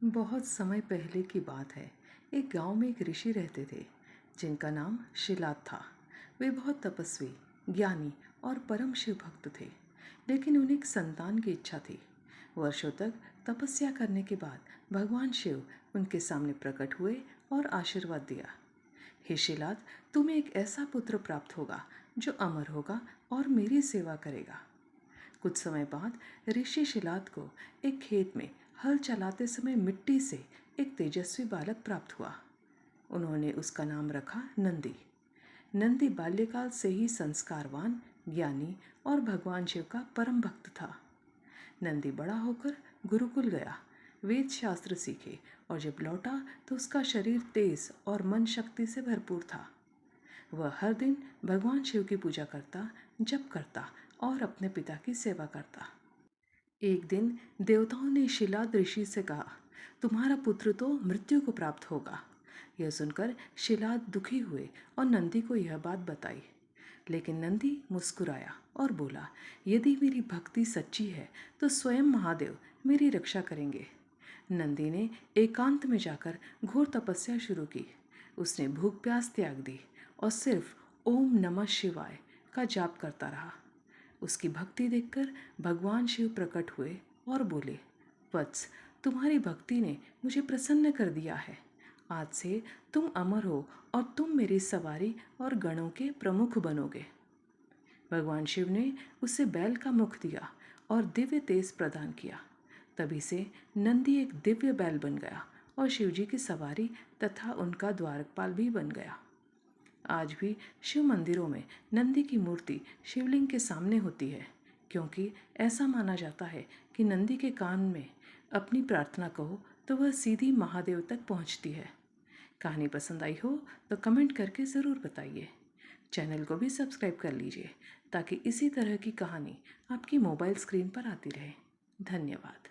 बहुत समय पहले की बात है। एक गांव में एक ऋषि रहते थे जिनका नाम शिलाद था। वे बहुत तपस्वी, ज्ञानी और परम शिव भक्त थे, लेकिन उन्हें एक संतान की इच्छा थी। वर्षों तक तपस्या करने के बाद भगवान शिव उनके सामने प्रकट हुए और आशीर्वाद दिया। हे शिलाद, तुम्हें एक ऐसा पुत्र प्राप्त होगा जो अमर होगा और मेरी सेवा करेगा। कुछ समय बाद ऋषि शिलाद को एक खेत में हल चलाते समय मिट्टी से एक तेजस्वी बालक प्राप्त हुआ। उन्होंने उसका नाम रखा नंदी। नंदी बाल्यकाल से ही संस्कारवान, ज्ञानी और भगवान शिव का परम भक्त था। नंदी बड़ा होकर गुरुकुल गया, वेद शास्त्र सीखे और जब लौटा तो उसका शरीर तेज और मन शक्ति से भरपूर था। वह हर दिन भगवान शिव की पूजा करता, जप करता और अपने पिता की सेवा करता। एक दिन देवताओं ने शिलाद ऋषि से कहा, तुम्हारा पुत्र तो मृत्यु को प्राप्त होगा। यह सुनकर शिलाद दुखी हुए और नंदी को यह बात बताई। लेकिन नंदी मुस्कुराया और बोला, यदि मेरी भक्ति सच्ची है तो स्वयं महादेव मेरी रक्षा करेंगे। नंदी ने एकांत में जाकर घोर तपस्या शुरू की। उसने भूख प्यास त्याग दी और सिर्फ ओम नमः शिवाय का जाप करता रहा। उसकी भक्ति देखकर भगवान शिव प्रकट हुए और बोले, वत्स, तुम्हारी भक्ति ने मुझे प्रसन्न कर दिया है। आज से तुम अमर हो और तुम मेरी सवारी और गणों के प्रमुख बनोगे। भगवान शिव ने उसे बैल का मुख दिया और दिव्य तेज प्रदान किया। तभी से नंदी एक दिव्य बैल बन गया और शिवजी की सवारी तथा उनका द्वारपाल भी बन गया। आज भी शिव मंदिरों में नंदी की मूर्ति शिवलिंग के सामने होती है, क्योंकि ऐसा माना जाता है कि नंदी के कान में अपनी प्रार्थना कहो तो वह सीधी महादेव तक पहुंचती है। कहानी पसंद आई हो तो कमेंट करके ज़रूर बताइए। चैनल को भी सब्सक्राइब कर लीजिए ताकि इसी तरह की कहानी आपकी मोबाइल स्क्रीन पर आती रहे। धन्यवाद।